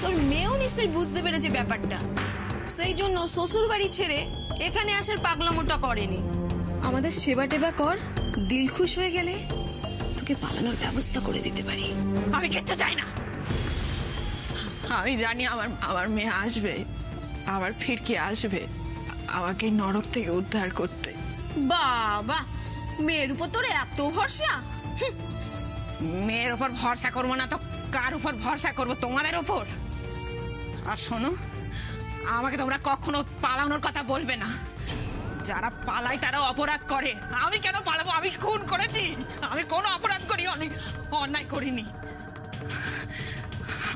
তোর মেয়েও নিশ্চয়ই বুঝতে পেরেছে ব্যাপারটা, সেই জন্য শ্বশুর বাড়ি ছেড়ে এখানে আসার পাগলামোটা করেনি। আমাদের সেবা টেবা কর, দিল খুশ হয়ে গেলে তোকে পালানোর ব্যবস্থা করে দিতে পারি। আমি কিচ্ছু চাই না। আমি জানি আমার মেয়ে আসবে, আবার ফিরকি আসবে আমাকে নরক থেকে উদ্ধার করতে। বাবা, মেয়ের উপর তোর এত ভরসা? মেয়ের উপর ভরসা করবো না তো কার উপর ভরসা করবো? তোমাদের উপর। আর শোনো, আমাকে তোমরা কখনো পালানোর কথা বলবে না। যারা পালায় তারা অপরাধ করে। আমি কেন পালাবো? আমি খুন করেছি? আমি কোনো অপরাধ করি অন্যায় করিনি।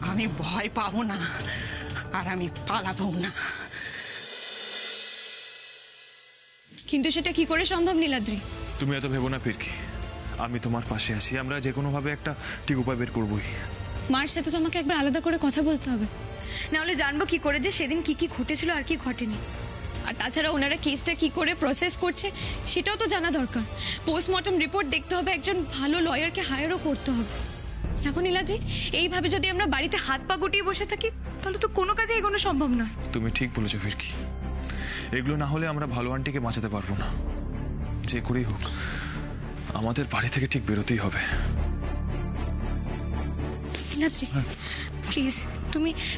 আমি ভয় পাবো না, আর আমি পালাবো না। কিন্তু সেটা কি করে সম্ভব নীলাদ্রি? তুমি এত ভেবো না ফিরকি, আমি তোমার পাশে আছি। আমরা যে কোনো ভাবে একটা ঠিক উপায় বের করবোই। মার সাথে তোমাকে একবার আলাদা করে কথা বলতে হবে, নাহলে জানবো কি করে যে সেদিন কি কি ঘটেছিল আর কি ঘটেনি। আর তাছাড়া ওনারা কেসটা কি করে প্রসেস করছে সেটাও তো জানা দরকার। পোস্টমর্টম রিপোর্ট দেখতে হবে, একজন ভালো লয়ারকে হায়ারও করতে হবে। এখন নীলাদ্রি, এইভাবে যদি আমরা বাড়িতে হাত পা গুটিয়ে বসে থাকি তাহলে তো কোনো কাজে এগোনো সম্ভব নয়। তুমি ঠিক বলেছো ফিরকি, এগুলো না হলে আমরা ভালো আন্টিকে বাঁচাতে পারবো না। যে করেই হোক আমাদের বাড়ি থেকে ঠিক বেরোতেই হবে। নীলাদ্রি প্লিজ,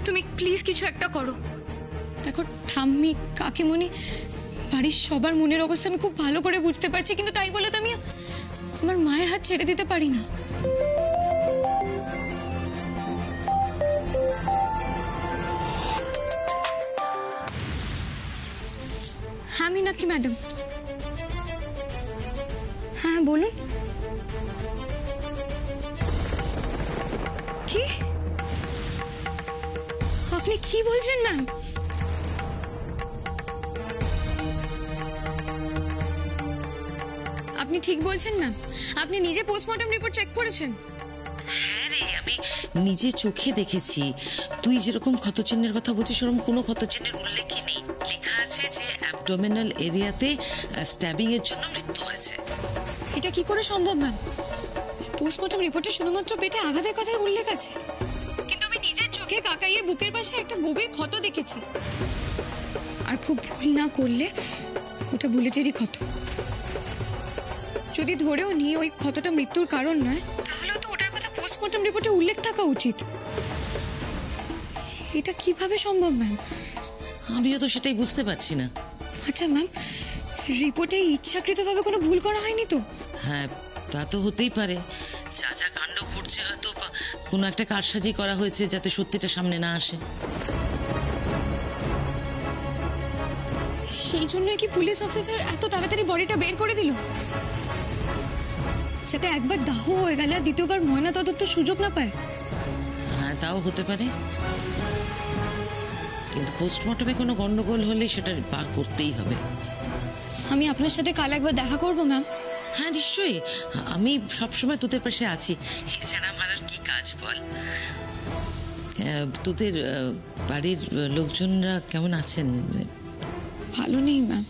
তুমি প্লিজ কিছু একটা করো। দেখো ঠাম্মি, কাকিমণি, বাড়ির সবার মনের অবস্থা আমি খুব ভালো করে বুঝতে পারছি, কিন্তু তাই বলে তো আমি আমার মায়ের হাত ছেড়ে দিতে পারি না। হ্যাঁ মীনাক্ষী ম্যাডাম, হ্যাঁ বলুন। কি? আপনি কি বলছেন ম্যাম? আপনি ঠিক বলছেন ম্যাম? আপনি নিজে পোস্টমর্টম রিপোর্ট চেক করেছেন? হ্যাঁ রে, আমি নিজে চোখে দেখেছি। তুই যেরকম ক্ষতচিহ্নের কথা বলছিস সেরকম কোনো ক্ষতচিহ্নের উল্লেখই নেই। লেখা আছে যে অ্যাবডোমিনাল এরিয়াতে স্ট্যাবিং এর জন্য মৃত্যু হয়েছে। এটা কি করে সম্ভব ম্যাম? পোস্টমর্টম রিপোর্টে শুধুমাত্র পেটে আঘাতের কথা উল্লেখ আছে, কিন্তু আমি নিজের চোখে কাকাইয়ের বুকের পাশে একটা গভীর ক্ষত দেখেছি। আর খুব ভুল না করলে ওটা বুলেটেরই ক্ষত। যদি ধরেও নিয়ে ওই ক্ষতটা মৃত্যুর কারণ নয়, তাহলেও তো ওটার কথা পোস্টমর্টম রিপোর্টে উল্লেখ থাকা উচিত। এটা কিভাবে সম্ভব ম্যাম? আমিও তো সেটাই বুঝতে পারছি না। আচ্ছা ম্যাম, রিপোর্টে ইচ্ছাকৃতভাবে কোনো ভুল করা হয়নি তো? হ্যাঁ, তা তো হতেই পারে। যা যা কাণ্ড ঘটছে হয়তো কোনো একটা কারসাজি করা হয়েছে যাতে সত্যিটা সামনে না আসে। সেই জন্যই কি পুলিশ অফিসার এত তাড়াতাড়ি বডিটা বের করে দিল, যাতে একবার দাহ হয়ে গেলে আর দ্বিতীয়বার ময়না তদন্ত সুযোগ না পায়? হ্যাঁ, তাও হতে পারে, কিন্তু পোস্টমর্টমে কোনো গন্ডগোল হলে সেটা বার করতেই হবে। আমি আপনার সাথে কাল একবার দেখা করবো ম্যাম। হ্যাঁ নিশ্চয়ই, আমি সবসময় তোদের পাশে আছি। এছাড়া আমার আর কি কাজ বল? তোদের বাড়ির লোকজনরা কেমন আছেন? ভালো নেই ম্যাম।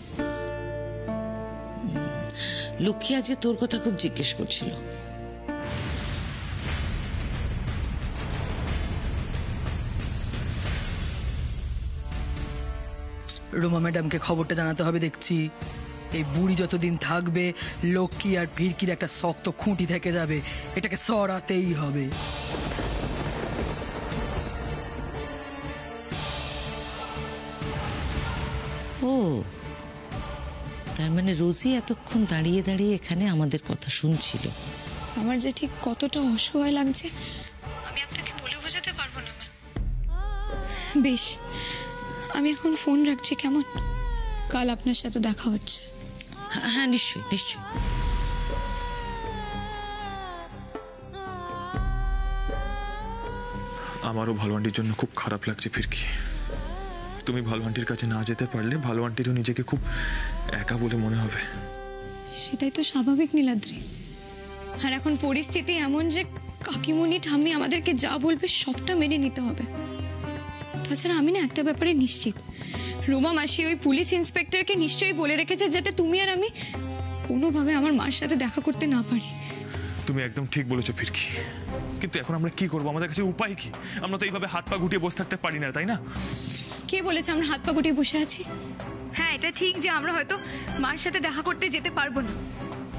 লক্ষ্মী আজকে তোর কথা খুব জিজ্ঞেস করছিল। রুমা ম্যাডামকে খবরটা জানাতে হবে দেখছি। এই বুড়ি যতদিন থাকবে লক্ষ্মী আর ফিরকির একটা শক্ত খুঁটি থেকে যাবে, এটাকে সরাতেই হবে। ও, তার মানে রোজি এতক্ষণ দাঁড়িয়ে দাঁড়িয়ে এখানে আমাদের কথা শুনছিল। আমার যে ঠিক কতটা অসহায় লাগছে আমি আপনাকে বলে বোঝাতে পারবো না ম্যাম। বেশ, আমি এখন ফোন রাখছি, কেমন? কাল আপনার সাথে দেখা হচ্ছে। হ্যাঁ নিশ্চয়ই নিশ্চয়ই। আমারও ভালো আন্টির জন্য খুব খারাপ লাগছে ফিরকি। তুমি ভালো আন্টির কাছে না যেতে পারলে ভালো আন্টিরও নিজেকে খুব একা বলে মনে হবে। সেটাই তো স্বাভাবিক নীলাদ্রি। আর এখন পরিস্থিতি এমন যে কাকিমণি ঠাম্মি আমাদেরকে যা বলবে সবটা মেনে নিতে হবে। তাছাড়া আমি না একটা ব্যাপারে নিশ্চিত, রুমা মাসি ওই পুলিশ ইন্সপেক্টরকে নিশ্চয়ই বলে রেখেছে যাতে তুমি আর আমি কোনোভাবে আমার মার সাথে দেখা করতে না পারি। তুমি একদম ঠিক বলেছো ফিরকি, কিন্তু এখন আমরা কি করবো? আমাদের কাছে উপায় কি? আমরা তো এইভাবে হাত পা গুটিয়ে বসে থাকতে পারি না, তাই না? কে বলেছে আমরা হাত পা গুটিয়ে বসে আছি? হ্যাঁ, এটা ঠিক যে আমরা হয়তো মার সাথে দেখা করতে যেতে পারবো না,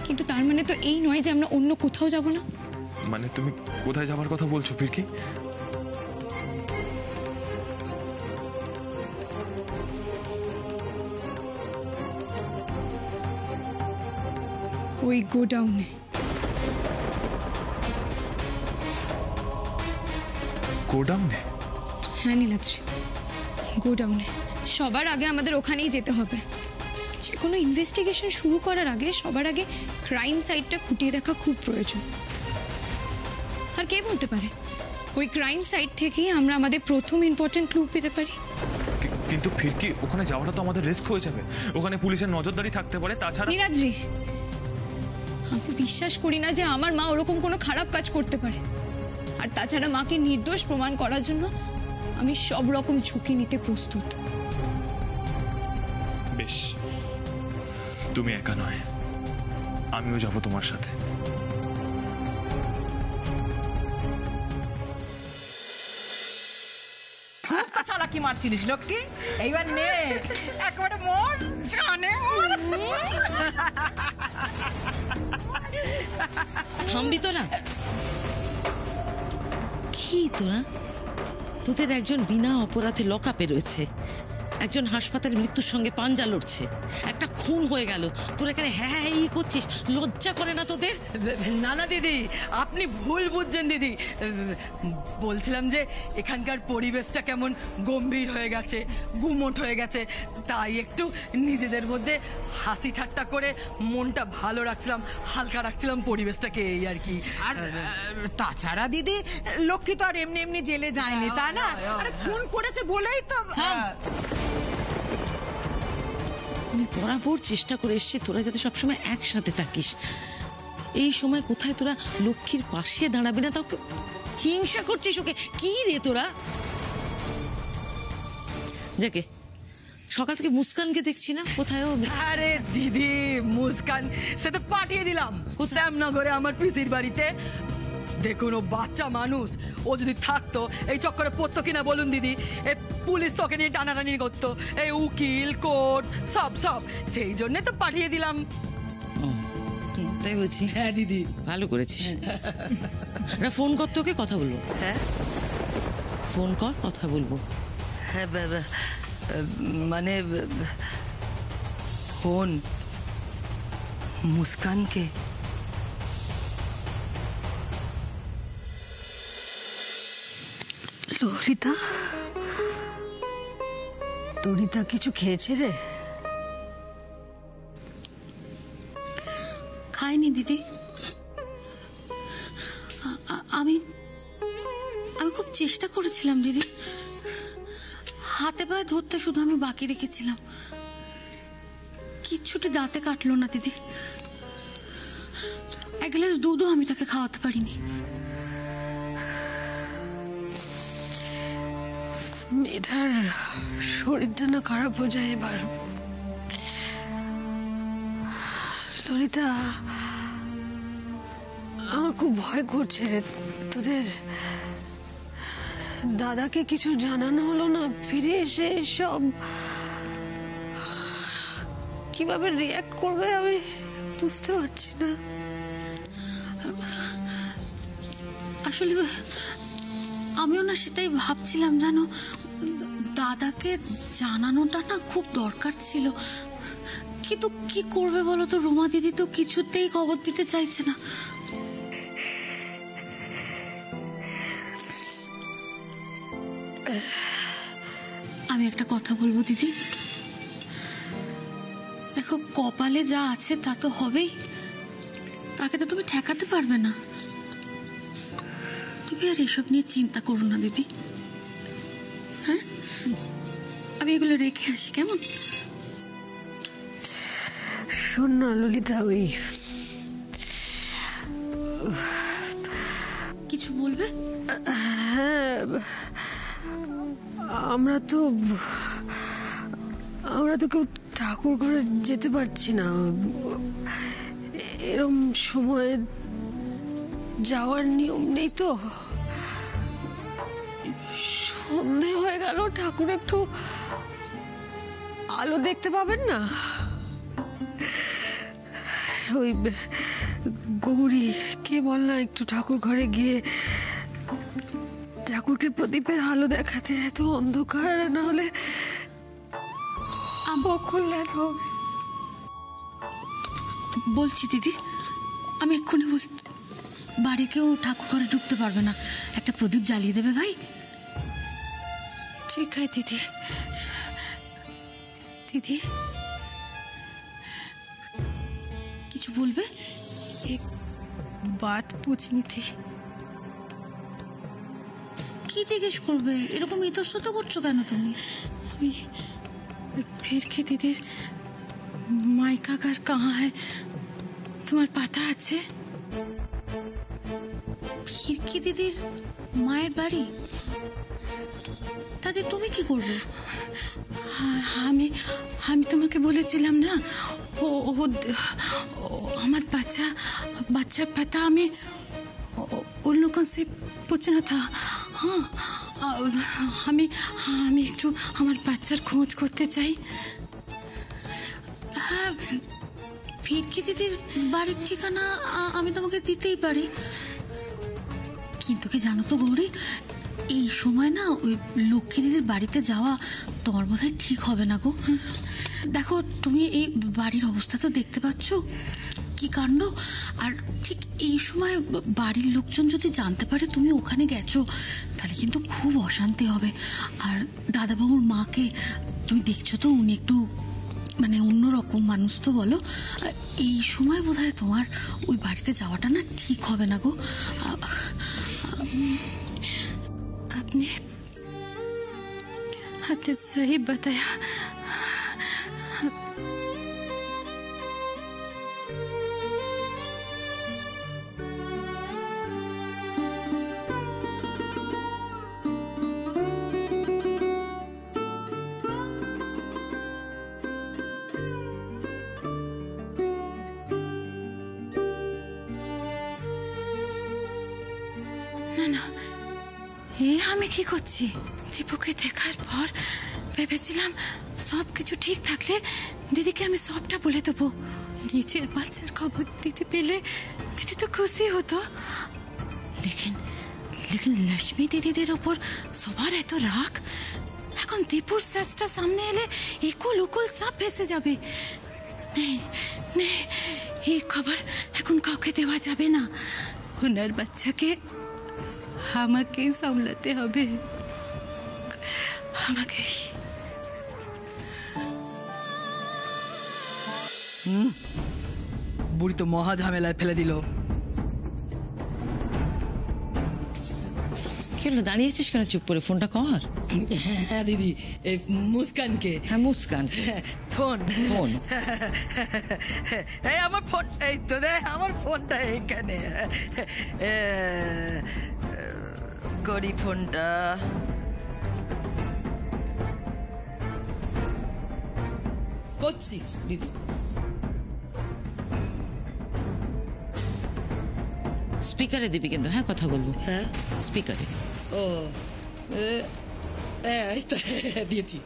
কিন্তু তার মানে তো এই নয় যে আমরা অন্য কোথাও যাব না। মানে তুমি কোথায় যাবার কথা বলছো ফিরকি? ওই গোডাউনে। গোডাউনে? হ্যাঁ নীলাদ্রি, গোডাউনে। সবার আগে আমাদের ওখানেই যেতে হবে। যে কোনো ইনভেস্টিগেশন শুরু করার আগে সবার আগে ক্রাইম সাইটটা খুঁটিয়ে দেখা খুব প্রয়োজন। আর কে বলতে পারে, ওই ক্রাইম সাইট থেকেই আমরা আমাদের প্রথম ইম্পর্টেন্ট ক্লু পেতে পারি। কিন্তু ফিরকি, ওখানে যাওয়াটা তো আমাদের রিস্ক হয়ে যাবে। ওখানে পুলিশের নজরদারি থাকতে পারে। তাছাড়া নীলাদ্রি, আমি বিশ্বাস করি না যে আমার মা ওরকম কোনো খারাপ কাজ করতে পারে। আর তাছাড়া মাকে নির্দোষ প্রমাণ করার জন্য আমি সব রকম ঝুঁকি নিতে প্রস্তুত। বেশ, তুমি একা নয়, আমিও যাব তোমার সাথে। খুব তো চালাকি মারছিলিস লক্ষ্মী, এইবার নে একেবারে মোর জানে। থামবি তোরা? কি তোরা? তোদের একজন বিনা অপরাধে লকআপে রয়েছে, একজন হাসপাতালে মৃত্যুর সঙ্গে পাঞ্জা লড়ছে, একটা খুন হয়ে গেল, তোরা এখানে হ্যাঁ এই করছিস? লজ্জা করে না তোদের? না না দিদি, আপনি ভুল বুঝছেন দিদি। বলছিলাম যে এখানকার পরিবেশটা কেমন গম্ভীর হয়ে গেছে, গুমোট হয়ে গেছে, তাই একটু নিজেদের মধ্যে হাসি ঠাট্টা করে মনটা ভালো রাখছিলাম, হালকা রাখছিলাম পরিবেশটাকে, এই আর কি। আর তাছাড়া দিদি, লক্ষ্মী তো আর এমনি এমনি জেলে যায়নি, তা না? আরে খুন করেছে বলেই তো। আমি বরাবর চেষ্টা করে এসেছি তোরা যাতে সবসময় একসাথে থাকিস। এই সময় কোথায় তোরা লক্ষ্মীর পাশে দাঁড়াবি না, তাও হিংসা করছিস ওকে? কি রে তোরা? যাকে সকাল থেকে মুস্কানকে দেখছি না, কোথায় ও? আরে দিদি, মুস্কান সে তো পাঠিয়ে দিলাম শ্যামনগরে আমার পিসির বাড়িতে। দেখুন, ও বাচ্চা মানুষ, ও যদি থাকতো এই চক্করে পড়তো কিনা বলুন দিদি? এ পুলিশ তোকে নিয়ে টানাটানি করতো, এই উকিল কোর্ট সব সব, সেই জন্য তো পাঠিয়ে দিলাম। তাই বলছি? হ্যাঁ দিদি, ভালো করেছিস। ফোন কর, তোকে কথা বলবো। হ্যাঁ ফোন কর, কথা বলবো। হ্যাঁ মানে ফোন মুস্কানকে। ললিতা, তরিতা কিছু খেয়েছে রে? খাইনি দিদি। আমি খুব চেষ্টা করেছিলাম দিদি, হাতে পায়ে ধরতে শুধু আমি বাকি রেখেছিলাম, কিচ্ছুটি দাঁতে কাটলো না দিদি। এক গ্লাস দুধও আমি তাকে খাওয়াতে পারিনি। মেয়েটার শরীরটা না খারাপ হয়ে যায় এবার। ললিতা, আমার খুব ভয় করছে রে। তোদের দাদাকে কিছু জানানো হলো না? ফিরে এসে সব কিভাবে রিয়াক্ট করবে আমি বুঝতে পারছি না। আসলে আমিও না সেটাই ভাবছিলাম, জানো, দাদাকে জানানোটা না খুব দরকার ছিল, কিন্তু কি করবে বলো তো? রুমা দিদি তো কিছুতেই খবর দিতে চাইছে না। আমি একটা কথা বলবো দিদি, দেখো, কপালে যা আছে তা তো হবেই, তাকে তো তুমি ঠেকাতে পারবে না। তুমি আর এসব নিয়ে চিন্তা করো না দিদি, হ্যাঁ? আমি এগুলো রেখে আসি, কেমন? শোন না ললিতা, ওই কিছু বলবে? হ্যাঁ, আমরা তো কেউ ঠাকুর ঘরে যেতে পারছি না। এরম সময় যাওয়ার নিয়ম নেই তো? সন্ধে হয়ে গেল, ঠাকুর একটু আলো দেখতে পাবেন না? ওই গৌরী কে বল না একটু ঠাকুর ঘরে গিয়ে ঠাকুরকে প্রদীপের আলো দেখাতে। এত অন্ধকার, না হলে অকল্যাণ হবে। বলছি দিদি, আমি এক্ষুনি বাড়ি কেউ ঠাকুর ঘরে ঢুকতে পারবে না, একটা প্রদীপ জ্বালিয়ে দেবে ভাই। ठीक है दीदी। दीदी কিছু বলবে? एक बात पूछनी थी। কি জিজ্ঞেস করবে? এরকম ইতস্তত করছো কেন তুমি? फिर के दीदी मायका घर कहाँ है तुम्हार पता আছে? ফিরকি দিদির মায়ের বাড়ি, তাতে তুমি কি করবে? আমি আমি তোমাকে বলেছিলাম না, ও আমার বাচ্চার पता हमें उन लोगों से पूछना था। हाँ আমি একটু আমার বাচ্চার খোঁজ করতে চাই। হ্যাঁ, ফিরকি দিদির বাড়ির ঠিকানা আমি তোমাকে দিতেই পারি, কিন্তু কি জানো তো গৌরী, এই সময় না ওই লক্ষ্মী দিদির বাড়িতে যাওয়া তোমার বোধহয় ঠিক হবে না গো। দেখো, তুমি এই বাড়ির অবস্থা তো দেখতে পাচ্ছ, কি কাণ্ড। আর ঠিক এই সময় বাড়ির লোকজন যদি জানতে পারে তুমি ওখানে গেছো, তাহলে কিন্তু খুব অশান্তি হবে। আর দাদাবাবুর মাকে তুমি দেখছো তো, উনি একটু মানে অন্যরকম মানুষ তো বলো। এই সময় বোধহয় তোমার ওই বাড়িতে যাওয়াটা না ঠিক হবে না গো। आपने सही बताया। না না, আমি কি করছি? দীপুকে দেখার পর ভেবেছিলাম সব কিছু ঠিক থাকলে দিদিকে আমি সবটা বলে দেবো। নিজের বাচ্চার খবর দিতে পেলে দিদি তো খুশি হতো। লেকিন লক্ষ্মী দিদিদের ওপর সবার এত রাগ, এখন দীপুর শেষটা সামনে এলে একুল উকুল সব ভেসে যাবে। নেই, এই খবর এখন কাউকে দেওয়া যাবে না। ওনার বাচ্চাকে আমাকেই সামলাতে হবে, আমাকেই। বুড়ি তো মহা ঝামেলায় ফেলে দিল। কি হলো, দাঁড়িয়েছিস কেন চুপ করে? ফোনটা কর। হ্যাঁ দিদি, এই মুস্কানকে। হ্যাঁ, মুস্কান ফোন ফোন এই আমার ফোন, এই তো দে আমার ফোনটা এইখানে। করি ফোনটা। করছি দিদি। স্পিকারে দিবি কিন্তু, হ্যাঁ কথা বলবো। হ্যাঁ স্পিকারে। ও এই তো দিয়েছি।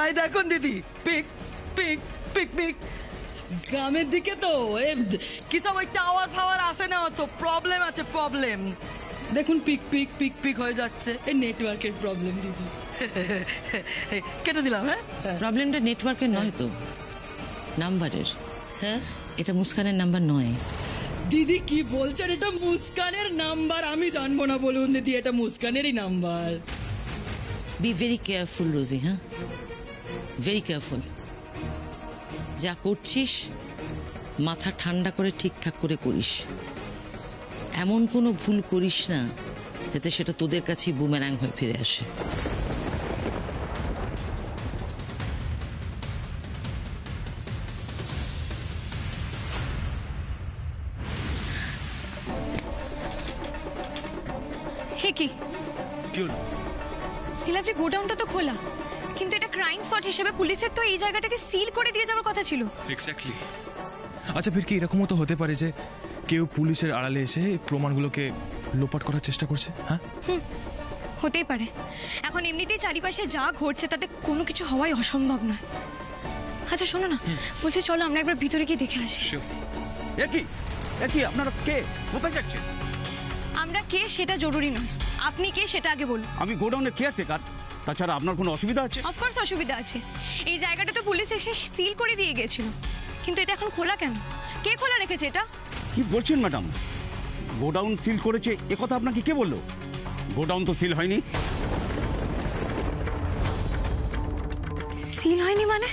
আই দেখুন দিদি, পিক পিক পিক পিক। গ্রামের দিকে তো কি সব ওই টাওয়ার ফাওয়ার আসে না, তো প্রবলেম আছে, প্রবলেম। দেখুন পিক পিক পিক পিক হয়ে যাচ্ছে, এই নেটওয়ার্কের প্রবলেম দিদি। কেটে দিলাম। হ্যাঁ, প্রবলেমটা নেটওয়ার্কের নয় তো, নাম্বারের। হ্যাঁ এটা মুস্কানের নাম্বার নয়। দিদি কি বলছেন? এটা মুস্কানের নাম্বার। আমি জানবো না বলুন দিদি, এটা মুস্কানেরই নাম্বার। বি ভেরি কেয়ারফুল রোজি, হ্যাঁ ভেরি কেয়ারফুল। যা করছিস মাথা ঠান্ডা করে ঠিকঠাক করে করিস, এমন কোনো ভুল করিস না যাতে সেটা তোদের কাছেই বুমেরাং হয়ে ফিরে আসে। হে কি কি হলো? নীলাদ্রি, গোডাউনটা তো খোলা, কিন্তু এটা ক্রাইম স্পট হিসেবে পুলিশের তো এই জায়গাটাকে সিল করে দিয়ে যাওয়ার কথা ছিল। এক্স্যাক্টলি। আচ্ছা ফিরকি এরকমও তো হতে পারে যে কেউ পুলিশের আড়ালে এসে এই প্রমাণগুলোকে লোপাট করার চেষ্টা করছে। হ্যাঁ, হতেই পারে। এখন এমনিতেই চারিপাশে যা ঘটছে তাতে কোনো কিছু হওয়াই অসম্ভব নয়। আচ্ছা শোনো না, বলছি চলো আমরা একবার ভিতরে গিয়ে দেখে আসি। একই আপনারা কে, কোথায় যাচ্ছেন? আমরা কে সেটা জরুরি নয়, আপনি কে সেটা আগে বলুন। আমি গোডাউনের কেয়ারটেকার, তাছাড়া আপনার কোনো অসুবিধা আছে? অফকোর্স অসুবিধা আছে। এই জায়গাটা তো পুলিশ এসে সিল করে দিয়ে গেছিল, কিন্তু এটা এখন খোলা কেন? কে খোলা রেখেছে এটা? কি বলছেন ম্যাডাম? গোডাউন সিল করেছে এ কথা আপনাকে কে বললো? গোডাউন তো সিল হয়নি। সিল হয়নি মানে?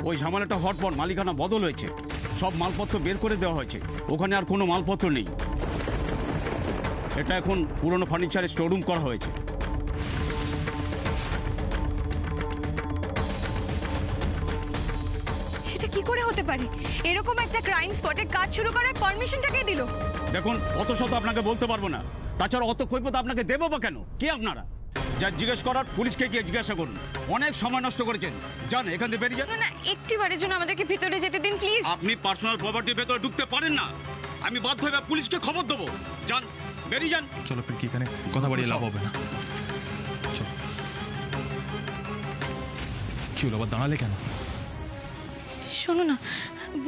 ওই ঝামেলাটা হওয়ার পর মালিকানা বদল হয়েছে, সব মালপত্র বের করে দেওয়া হয়েছে, ওখানে আর কোনো মালপত্র নেই। এটা এখন পুরনো ফার্নিচারের স্টোররুম করা হয়েছে। সেটা কি করে হতে পারে? এরকম একটা ক্রাইম স্পটে কাজ শুরু করার পারমিশনটা কে দিল? দেখুন অত শত আপনাকে বলতে পারবো না, তাছাড়া অত কৈফিয়ত আপনাকে দেবো বা কেন? কে আপনারা? যা জিজ্ঞেস করার পুলিশকে গিয়ে জিজ্ঞাসা করুন। অনেক সময় নষ্ট করেছেন, যান এখান থেকে বেরিয়ে যান। না, একটিবারের জন্য আমাদেরকে ভিতরে যেতে দিন প্লিজ। আপনি পার্সোনাল প্রপার্টির ভেতরে ঢুকতে পারেন না, আমি বাধ্য হয়ে পুলিশকে খবর দেবো। যান, বেরিয়ে যান। চলো ফিরকি, এখানে কথা বাড়িয়ে লাভ হবে না। চলো। কি হলো, আবার দাঁড়ালে কেন? শোনো না,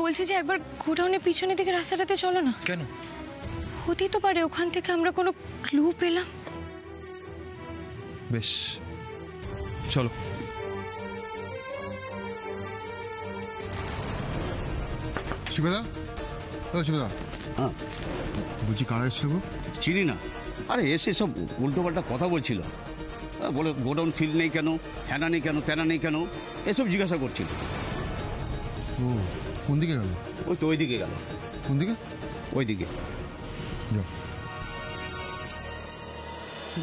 বলছি যে একবার গোডাউনের পিছনের দিকে রাস্তাটাতে চলো না। কেন? হতেই তো পারে ওখান থেকে আমরা কোনো ক্লু পেলাম। বেশ, চলো। শিবেদা, শিবেদা, হ্যাঁ বলছি কারা এসছে গো? চিনি না। আরে এসে সব উল্টোপাল্টা কথা বলছিল, বলে গোডাউন সিল নেই কেন, হ্যানা নেই কেন, তেনা নেই কেন, এসব জিজ্ঞাসা করছিল। ও কোন দিকে গেল? ওই তো ওই দিকে গেল। কোন দিকে? ওই দিকে। যাও।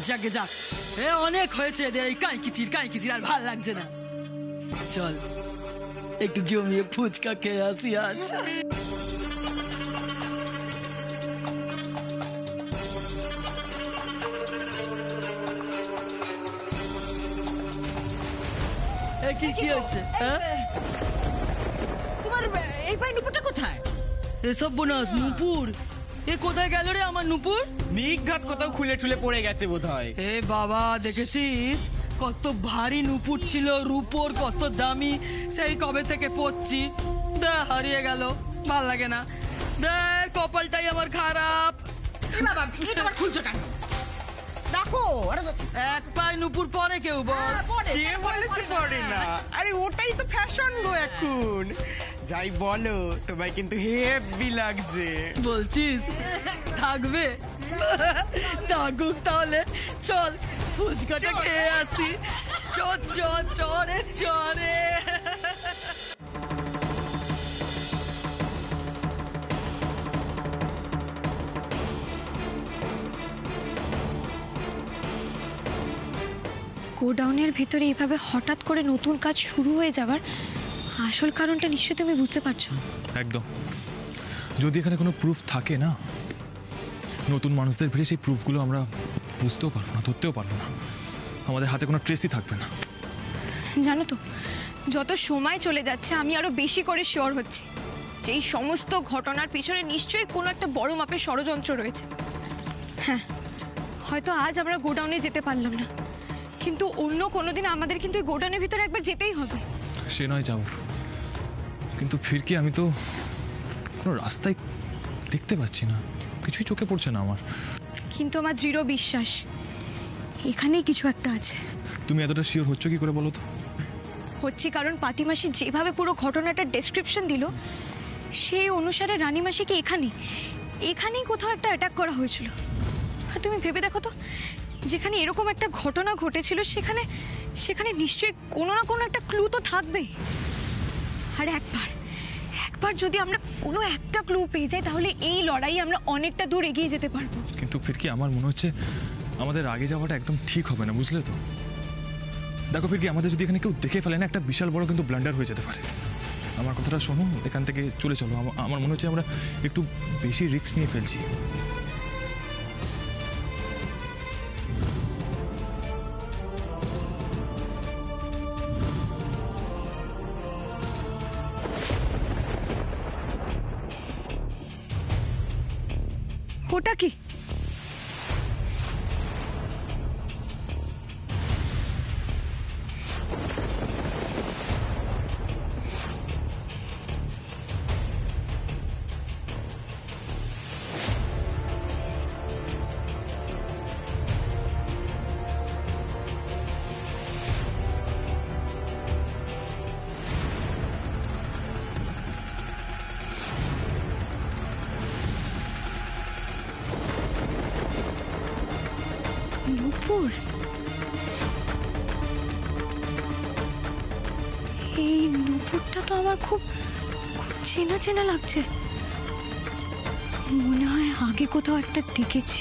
যাকে যাক, এ অনেক হয়েছে এদের এই কাঁইকিচির আর ভাল লাগছে না। চল একটু জমিয়ে ফুচকা খেয়ে আসি আজ। কি হচ্ছে? তোমার এই পাই নুপুরটা কোথায়? এসব বোনাস নুপুর, এ কোথায় গেল রে আমার নুপুর? নিঘাত কোথাও খুলে ঠুলে পড়ে গেছে বোধহয়। এ বাবা, দেখেছিস কত ভারী নুপুর ছিল, রূপোর কত দামি, সেই কবে থেকে পড়ছি, দা হারিয়ে গেল, ভাল লাগে না। দেখ কপালটাই আমার খারাপ। বাবা তোমার খুলছো কেন? দেখো এক পায়ে নুপুর পরে কেউ বল? কে বলেছে পড়ে না? আরে ওটাই তো ফ্যাশন গো এখন। যাই বলো, তোমায় কিন্তু হেভি লাগছে। বলছিস থাকবে? থাকুক তাহলে, চল ফুচকাটা খেয়ে আসি। চরে চরে। গোডাউনের ভিতরে এইভাবে হঠাৎ করে নতুন কাজ শুরু হয়ে যাবার আসল কারণটা নিশ্চয়ই তুমি বুঝতে পারছো। একদম। যদি এখানে কোনো প্রুফ থাকে না, নতুন মানুষদের ভিড়ে সেই প্রুফগুলো আমরা বুঝতেও পারবো না, ধরতেও পারবো না, আমাদের হাতে কোনো ট্রেসই থাকবে না। জানো তো, যত সময় চলে যাচ্ছে আমি আরো বেশি করে শিওর হচ্ছি যে এই সমস্ত ঘটনার পিছনে নিশ্চয়ই কোনো একটা বড় মাপের ষড়যন্ত্র রয়েছে। হ্যাঁ, হয়তো আজ আমরা গোডাউনে যেতে পারলাম না, কিন্তু অন্য কোনোদিন আমাদের কিন্তু এই গোডাউনের ভিতরে একবার যেতেই হবে। সে নয় যাব, কিন্তু ফিরকি আমি তো কোনো রাস্তায় দেখতে পাচ্ছি না, কিছুই চোখে পড়ছে না আমার। কিন্তু আমার দৃঢ় বিশ্বাস এখানেই কিছু একটা আছে। তুমি এতটা শিওর হচ্ছ কি করে বলো তো? হচ্ছে কারণ পাতিমাসি যেভাবে পুরো ঘটনাটার ডেসক্রিপশন দিল, সেই অনুসারে রানীমাসিকে এখানেই কোথাও একটা অ্যাটাক করা হয়েছিল। আর তুমি ভেবে দেখো তো, যেখানে এরকম একটা ঘটনা ঘটেছিল সেখানে নিশ্চয়ই কোনো না কোনো একটা ক্লু তো থাকবেই। আর একবার যদি আমরা কোনো একটা ক্লু পেয়ে যাই, তাহলে এই লড়াই আমরা অনেকটা দূর এগিয়ে যেতে পারবো। কিন্তু ফিরকি আমার মনে হচ্ছে আমাদের আগে যাওয়াটা একদম ঠিক হবে না, বুঝলে তো? দেখো ফিরকি, আমাদের যদি এখানে কেউ দেখে ফেলে না, একটা বিশাল বড় কিন্তু ব্লান্ডার হয়ে যেতে পারে। আমার কথাটা শোনো, এখান থেকে চলে চলো। আমার মনে হচ্ছে আমরা একটু বেশি রিস্ক নিয়ে ফেলছি। ওটা কি? নূপুর, এই নূপুরটা তো আমার খুব চেনা চেনা লাগছে। মনে হয় আগে কোথাও একটা দেখেছি।